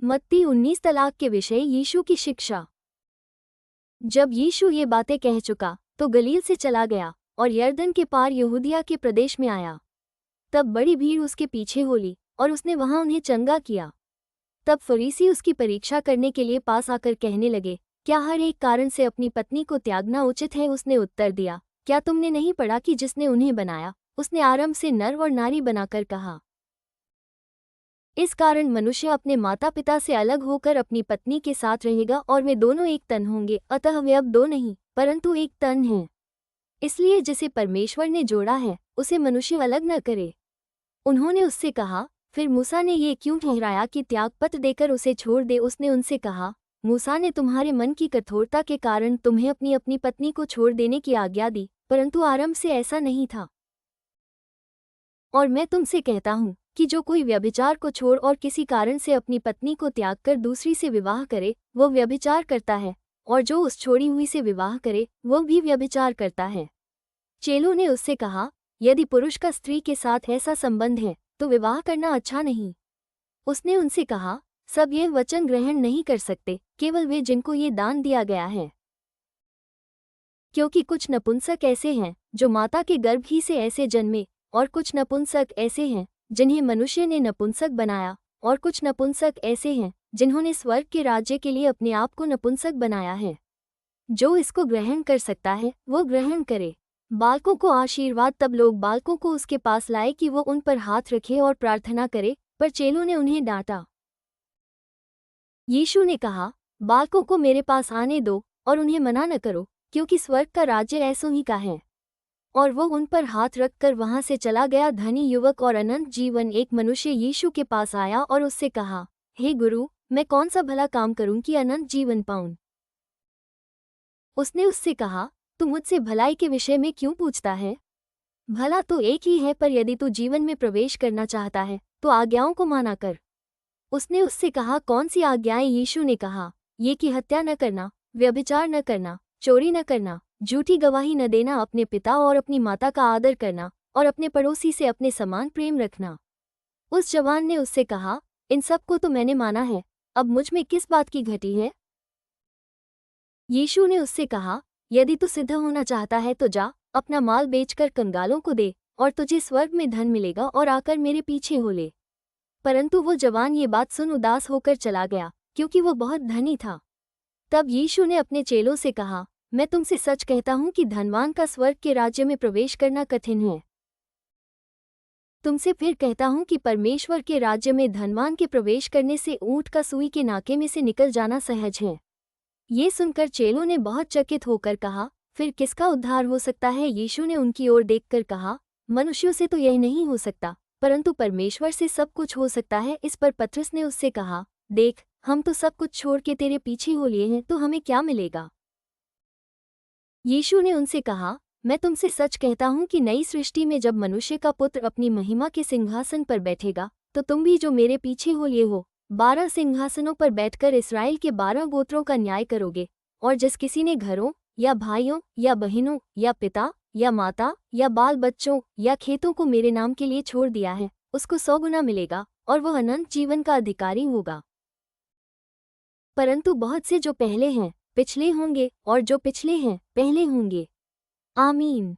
मत्ती 19 तलाक के विषय यीशु की शिक्षा। जब यीशु ये बातें कह चुका तो गलील से चला गया और यरदन के पार यहूदिया के प्रदेश में आया। तब बड़ी भीड़ उसके पीछे हो ली और उसने वहां उन्हें चंगा किया। तब फरीसी उसकी परीक्षा करने के लिए पास आकर कहने लगे, क्या हर एक कारण से अपनी पत्नी को त्यागना उचित है? उसने उत्तर दिया, क्या तुमने नहीं पढ़ा कि जिसने उन्हें बनाया उसने आरंभ से नर और नारी बनाकर कहा। इस कारण मनुष्य अपने माता पिता से अलग होकर अपनी पत्नी के साथ रहेगा और वे दोनों एक तन होंगे। अतः वे अब दो नहीं परंतु एक तन हैं। इसलिए जिसे परमेश्वर ने जोड़ा है उसे मनुष्य अलग न करे। उन्होंने उससे कहा, फिर मूसा ने ये क्यों ठहराया कि त्यागपत्र देकर उसे छोड़ दे? उसने उनसे कहा, मूसा ने तुम्हारे मन की कठोरता के कारण तुम्हें अपनी अपनी पत्नी को छोड़ देने की आज्ञा दी, परंतु आरंभ से ऐसा नहीं था। और मैं तुमसे कहता हूँ कि जो कोई व्यभिचार को छोड़ और किसी कारण से अपनी पत्नी को त्याग कर दूसरी से विवाह करे वो व्यभिचार करता है, और जो उस छोड़ी हुई से विवाह करे वो भी व्यभिचार करता है। चेलों ने उससे कहा, यदि पुरुष का स्त्री के साथ ऐसा संबंध है तो विवाह करना अच्छा नहीं। उसने उनसे कहा, सब यह वचन ग्रहण नहीं कर सकते, केवल वे जिनको ये दान दिया गया है। क्योंकि कुछ नपुंसक ऐसे हैं जो माता के गर्भ ही से ऐसे जन्मे, और कुछ नपुंसक ऐसे हैं जिन्हें मनुष्य ने नपुंसक बनाया, और कुछ नपुंसक ऐसे हैं जिन्होंने स्वर्ग के राज्य के लिए अपने आप को नपुंसक बनाया है। जो इसको ग्रहण कर सकता है वो ग्रहण करे। बालकों को आशीर्वाद। तब लोग बालकों को उसके पास लाए कि वो उन पर हाथ रखे और प्रार्थना करे, पर चेलों ने उन्हें डांटा। यीशु ने कहा, बालकों को मेरे पास आने दो और उन्हें मना न करो, क्योंकि स्वर्ग का राज्य ऐसों ही का है। और वो उन पर हाथ रखकर वहां से चला गया। धनी युवक और अनंत जीवन। एक मनुष्य यीशु के पास आया और उससे कहा, हे गुरु, मैं कौन सा भला काम करूं कि अनंत जीवन पाऊं? उसने उससे कहा, तू मुझसे भलाई के विषय में क्यों पूछता है? भला तो एक ही है, पर यदि तू जीवन में प्रवेश करना चाहता है तो आज्ञाओं को माना कर। उसने उससे कहा, कौन सी आज्ञाएं? यीशु ने कहा, ये कि हत्या न करना, व्यभिचार न करना, चोरी न करना, झूठी गवाही न देना, अपने पिता और अपनी माता का आदर करना, और अपने पड़ोसी से अपने समान प्रेम रखना। उस जवान ने उससे कहा, इन सब को तो मैंने माना है, अब मुझ में किस बात की घटी है? यीशु ने उससे कहा, यदि तू सिद्ध होना चाहता है तो जा, अपना माल बेचकर कंगालों को दे, और तुझे स्वर्ग में धन मिलेगा, और आकर मेरे पीछे हो ले। परंतु वो जवान ये बात सुन उदास होकर चला गया, क्योंकि वो बहुत धनी था। तब यीशु ने अपने चेलों से कहा, मैं तुमसे सच कहता हूं कि धनवान का स्वर्ग के राज्य में प्रवेश करना कठिन है। तुमसे फिर कहता हूं कि परमेश्वर के राज्य में धनवान के प्रवेश करने से ऊंट का सुई के नाके में से निकल जाना सहज है। ये सुनकर चेलों ने बहुत चकित होकर कहा, फिर किसका उद्धार हो सकता है? यीशु ने उनकी ओर देखकर कहा, मनुष्यों से तो यह नहीं हो सकता, परंतु परमेश्वर से सब कुछ हो सकता है। इस पर पतरस ने उससे कहा, देख, हम तो सब कुछ छोड़ के तेरे पीछे हो लिए हैं, तो हमें क्या मिलेगा? यीशु ने उनसे कहा, मैं तुमसे सच कहता हूं कि नई सृष्टि में जब मनुष्य का पुत्र अपनी महिमा के सिंहासन पर बैठेगा तो तुम भी जो मेरे पीछे हो लिए हो 12 सिंहासनों पर बैठकर इसराइल के 12 गोत्रों का न्याय करोगे। और जिस किसी ने घरों या भाइयों या बहनों या पिता या माता या बाल बच्चों या खेतों को मेरे नाम के लिए छोड़ दिया है, उसको 100 गुना मिलेगा और वह अनंत जीवन का अधिकारी होगा। परंतु बहुत से जो पहले हैं पिछले होंगे, और जो पिछले हैं पहले होंगे। आमीन।